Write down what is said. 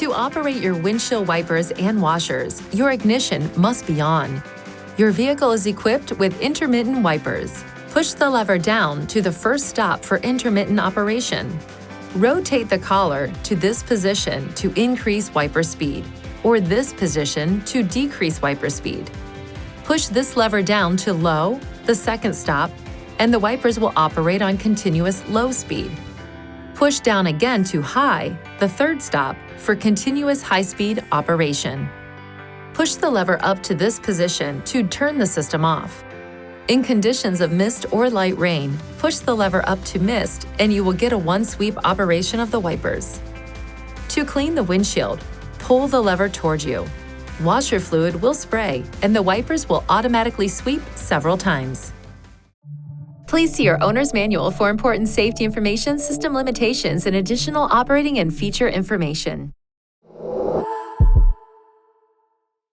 To operate your windshield wipers and washers, your ignition must be on. Your vehicle is equipped with intermittent wipers. Push the lever down to the first stop for intermittent operation. Rotate the collar to this position to increase wiper speed, or this position to decrease wiper speed. Push this lever down to low, the second stop, and the wipers will operate on continuous low speed. Push down again to high, the third stop, for continuous high-speed operation. Push the lever up to this position to turn the system off. In conditions of mist or light rain, push the lever up to mist and you will get a one-sweep operation of the wipers. To clean the windshield, pull the lever toward you. Washer fluid will spray and the wipers will automatically sweep several times. Please see your owner's manual for important safety information, system limitations, and additional operating and feature information.